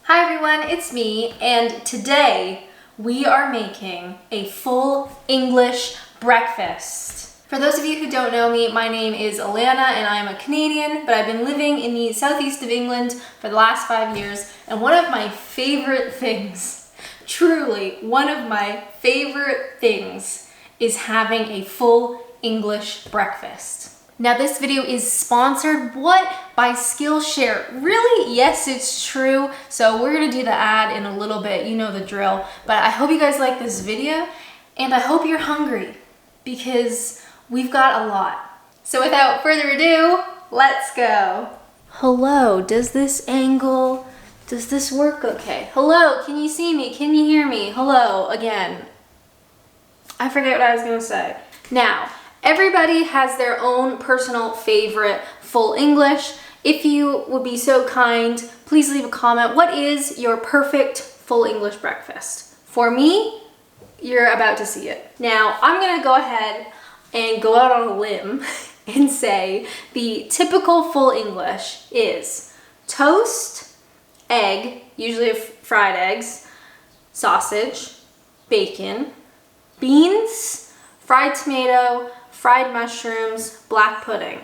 Hi everyone, it's me, and today we are making a full English breakfast. For those of you who don't know me, my name is Alanna and I'm a Canadian, but I've been living in the southeast of England for the last 5 years, and one of my favorite things, truly one of my favorite things, is having a full English breakfast. Now this video is sponsored, by Skillshare. Really? Yes, it's true. So we're gonna do the ad in a little bit, you know the drill. But I hope you guys like this video, and I hope you're hungry, because we've got a lot. So without further ado, let's go. Hello, does this work okay? Hello, can you see me? Can you hear me? Hello, again. I forget what I was gonna say. Now, everybody has their own personal favorite full English. If you would be so kind, please leave a comment. What is your perfect full English breakfast? For me, you're about to see it. Now, I'm gonna go ahead and go out on a limb and say the typical full English is toast, egg, usually fried eggs, sausage, bacon, beans, fried tomato, fried mushrooms, black pudding.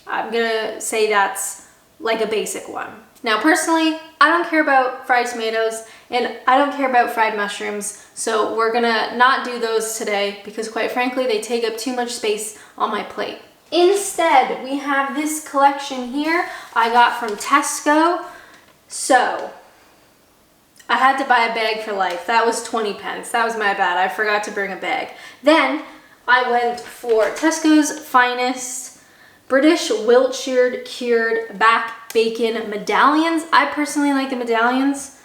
I'm gonna say that's like a basic one. Now personally, I don't care about fried tomatoes and I don't care about fried mushrooms, so we're gonna not do those today because quite frankly, they take up too much space on my plate. Instead, we have this collection here I got from Tesco. So, I had to buy a bag for life. That was 20 pence. That was my bad. I forgot to bring a bag. Then I went for Tesco's Finest British Wiltshire cured back bacon medallions. I personally like the medallions.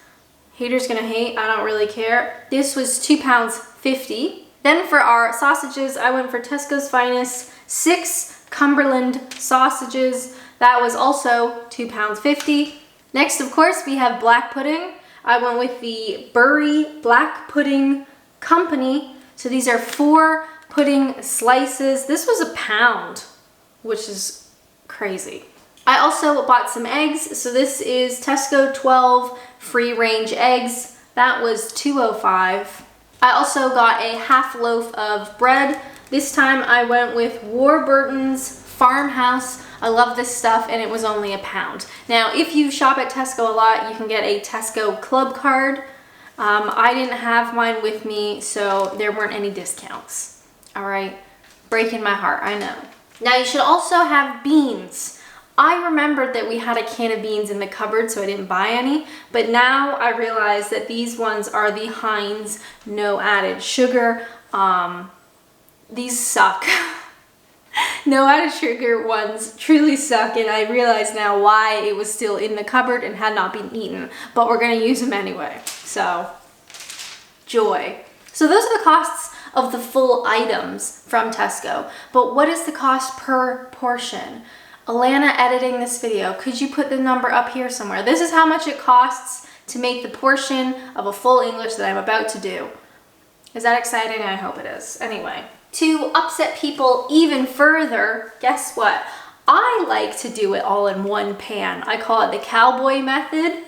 Haters gonna hate, I don't really care. This was £2.50. Then for our sausages, I went for Tesco's Finest 6 Cumberland sausages. That was also £2.50. Next, of course, we have black pudding. I went with the Bury Black Pudding Company. So these are 4 pudding slices. This was £1, which is crazy. I also bought some eggs. So this is Tesco 12 free range eggs. That was £2.05. I also got a half loaf of bread. This time I went with Warburton's Farmhouse. I love this stuff and it was only £1. Now, if you shop at Tesco a lot, you can get a Tesco club card. I didn't have mine with me, so there weren't any discounts. All right, breaking my heart, I know. Now you should also have beans. I remembered that we had a can of beans in the cupboard, so I didn't buy any, but now I realize that these ones are the Heinz no added sugar. These suck. No added sugar ones truly suck, and I realize now why it was still in the cupboard and had not been eaten, but we're gonna use them anyway, so joy. So those are the costs of the full items from Tesco, but what is the cost per portion? Alanna editing this video, could you put the number up here somewhere? This is how much it costs to make the portion of a full English that I'm about to do. Is that exciting? I hope it is. Anyway. To upset people even further, guess what? I like to do it all in one pan. I call it the cowboy method.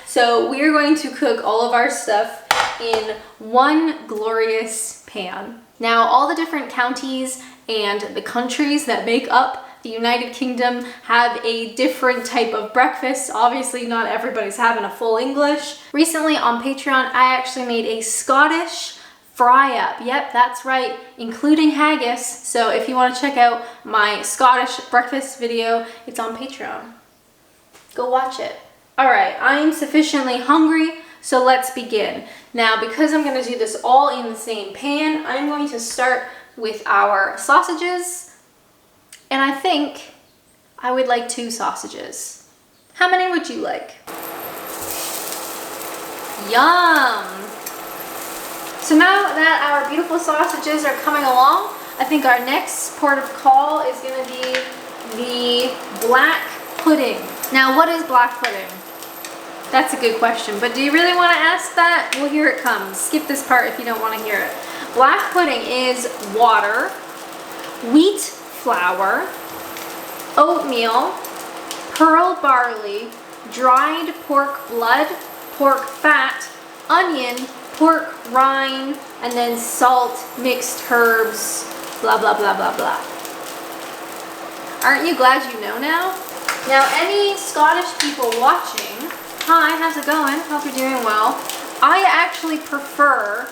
So we are going to cook all of our stuff in one glorious pan. Now, all the different counties and the countries that make up the United Kingdom have a different type of breakfast. Obviously, not everybody's having a full English. Recently on Patreon, I actually made a Scottish fry-up. Yep, that's right, including haggis. So if you want to check out my Scottish breakfast video, it's on Patreon. Go watch it. All right, I'm sufficiently hungry, so let's begin. Now, because I'm going to do this all in the same pan, I'm going to start with our sausages, and I think I would like 2 sausages. How many would you like? Yum! So now that our beautiful sausages are coming along, I think our next port of call is going to be the black pudding. Now, what is black pudding? That's a good question, but do you really want to ask that? Well, here it comes. Skip this part if you don't want to hear it. Black pudding is water, wheat flour, oatmeal, pearl barley, dried pork blood, pork fat, onion, pork rind, and then salt, mixed herbs, blah, blah, blah, blah, blah. Aren't you glad you know now? Now, any Scottish people watching, hi, how's it going? Hope you're doing well. I actually prefer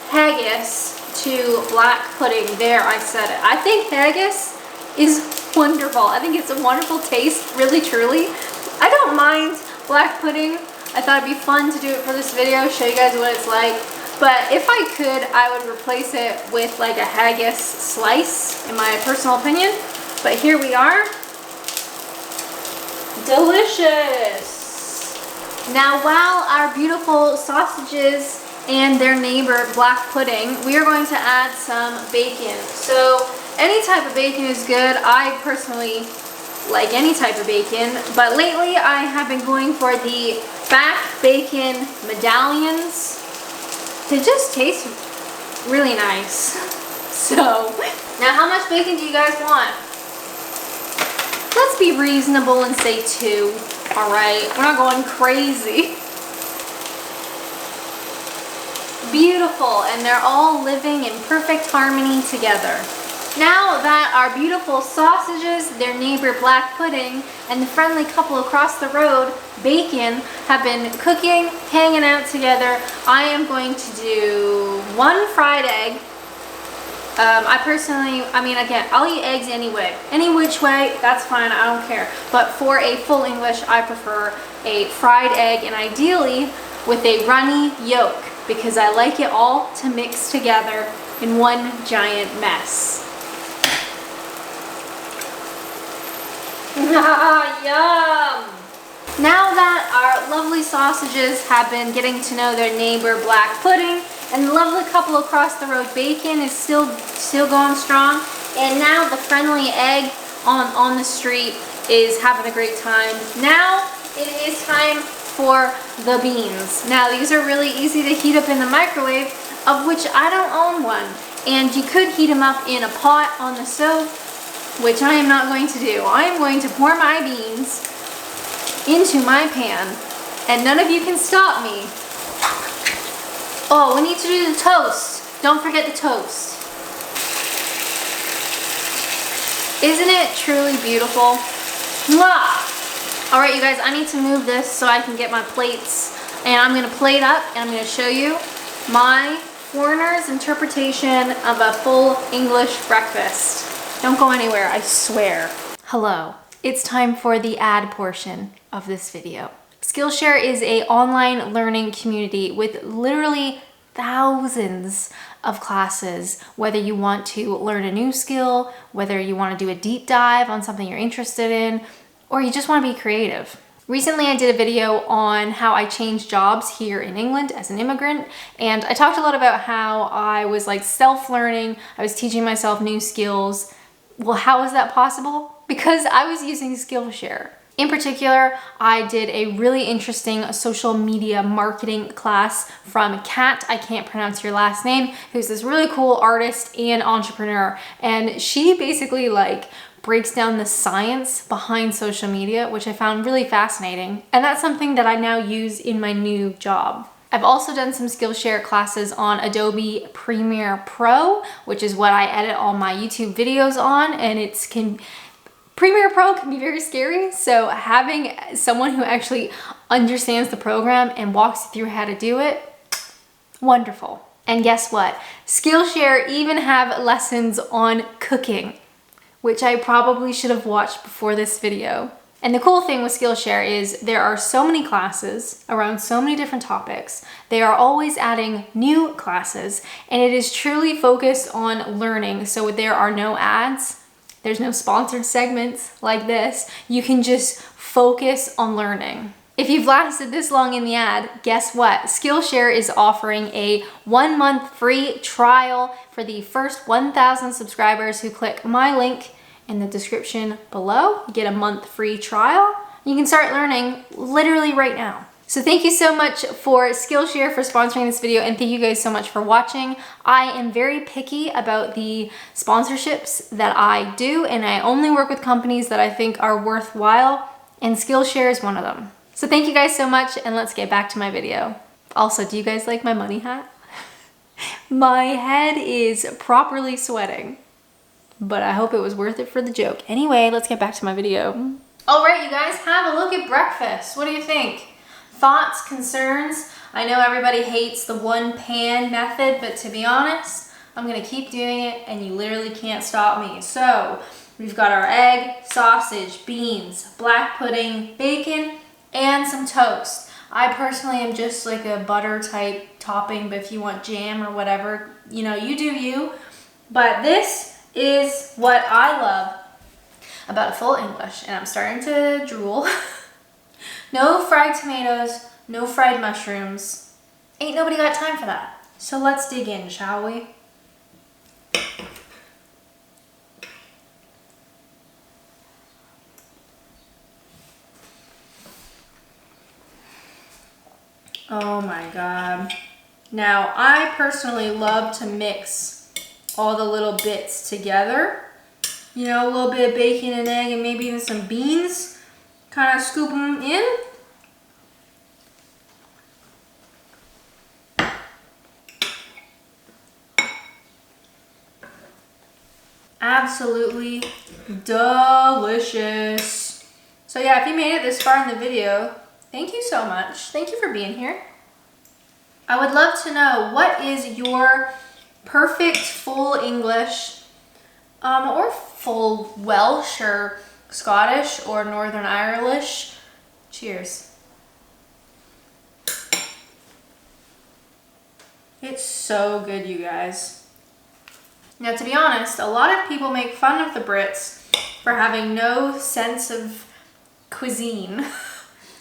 haggis to black pudding. There, I said it. I think haggis is wonderful. I think it's a wonderful taste, really, truly. I don't mind black pudding. I thought it'd be fun to do it for this video, show you guys what it's like. But if I could, I would replace it with like a haggis slice, in my personal opinion. But here we are. Delicious. Now, while our beautiful sausages and their neighbor black pudding, we are going to add some bacon. So any type of bacon is good. I personally like any type of bacon, but lately I have been going for the back bacon medallions. They just taste really nice. So now, how much bacon do you guys want? Let's be reasonable and say 2. All right, we're not going crazy. Beautiful, and they're all living in perfect harmony together. Now that our beautiful sausages, their neighbor black pudding, and the friendly couple across the road, bacon, have been cooking, hanging out together, I am going to do 1 fried egg. Again, I'll eat eggs anyway. Any which way, that's fine, I don't care. But for a full English, I prefer a fried egg, and ideally with a runny yolk, because I like it all to mix together in one giant mess. Yum! Now that our lovely sausages have been getting to know their neighbor black pudding, and the lovely couple across the road bacon is still going strong, and now the friendly egg on the street is having a great time. Now it is time for the beans. Now these are really easy to heat up in the microwave, of which I don't own one, and you could heat them up in a pot on the stove, which I am not going to do. I am going to pour my beans into my pan, and none of you can stop me. Oh, we need to do the toast. Don't forget the toast. Isn't it truly beautiful? Mwah! All right, you guys, I need to move this so I can get my plates, and I'm gonna plate up and I'm gonna show you my foreigner's interpretation of a full English breakfast. Don't go anywhere, I swear. Hello, it's time for the ad portion of this video. Skillshare is an online learning community with literally thousands of classes, whether you want to learn a new skill, whether you want to do a deep dive on something you're interested in, or you just want to be creative. Recently, I did a video on how I changed jobs here in England as an immigrant, and I talked a lot about how I was like self-learning, I was teaching myself new skills. Well, how is that possible? Because I was using Skillshare. In particular, I did a really interesting social media marketing class from Kat, I can't pronounce your last name, who's this really cool artist and entrepreneur. And she basically like breaks down the science behind social media, which I found really fascinating. And that's something that I now use in my new job. I've also done some Skillshare classes on Adobe Premiere Pro, which is what I edit all my YouTube videos on, and Premiere Pro can be very scary, so having someone who actually understands the program and walks you through how to do it, wonderful. And guess what? Skillshare even have lessons on cooking, which I probably should have watched before this video. And the cool thing with Skillshare is there are so many classes around so many different topics. They are always adding new classes, and it is truly focused on learning, so there are no ads. There's no sponsored segments like this. You can just focus on learning. If you've lasted this long in the ad, guess what? Skillshare is offering a 1-month free trial for the first 1,000 subscribers who click my link in the description below. You get a month free trial. You can start learning literally right now. So thank you so much for Skillshare for sponsoring this video, and thank you guys so much for watching. I am very picky about the sponsorships that I do, and I only work with companies that I think are worthwhile and Skillshare is one of them. So thank you guys so much, and let's get back to my video. Also, do you guys like my money hat? My head is properly sweating, but I hope it was worth it for the joke. Anyway, let's get back to my video. All right, you guys, have a look at breakfast. What do you think? Thoughts, concerns? I know everybody hates the one pan method, but to be honest, I'm gonna keep doing it and you literally can't stop me. So we've got our egg, sausage, beans, black pudding, bacon, and some toast. I personally am just like a butter type topping, but if you want jam or whatever, you know, you do you. But this is what I love about a full English, and I'm starting to drool. No fried tomatoes, no fried mushrooms. Ain't nobody got time for that. So let's dig in, shall we? Oh my God. Now, I personally love to mix all the little bits together. You know, a little bit of bacon and egg and maybe even some beans. Kind of scoop them in. Absolutely delicious. So yeah, if you made it this far in the video, thank you so much. Thank you for being here. I would love to know, what is your perfect full English or full Welsh or Scottish or Northern Irish? Cheers. It's so good, you guys. Now, to be honest, a lot of people make fun of the Brits for having no sense of cuisine,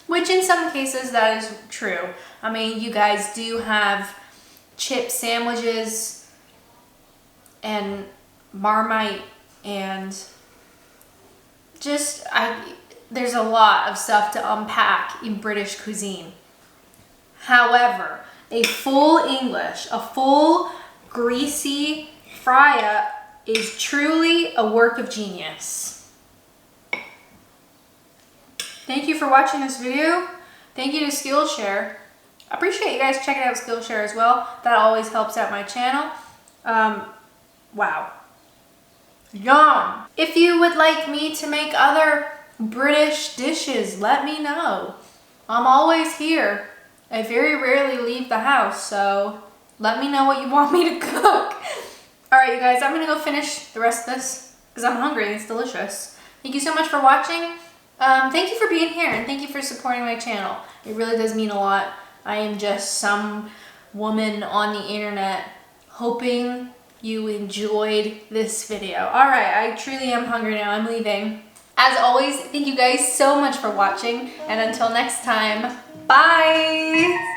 which in some cases that is true. I mean, you guys do have chip sandwiches and Marmite and just, there's a lot of stuff to unpack in British cuisine. However, a full English, a full greasy fry up is truly a work of genius. Thank you for watching this video. Thank you to Skillshare. I appreciate you guys checking out Skillshare as well. That always helps out my channel. Wow. Yum. If you would like me to make other British dishes, let me know. I'm always here. I very rarely leave the house, so let me know what you want me to cook. All right, you guys, I'm gonna go finish the rest of this because I'm hungry and it's delicious. Thank you so much for watching. Thank you for being here and thank you for supporting my channel. It really does mean a lot. I am just some woman on the internet hoping you enjoyed this video. All right, I truly am hungry now. I'm leaving. As always, thank you guys so much for watching, and until next time, bye!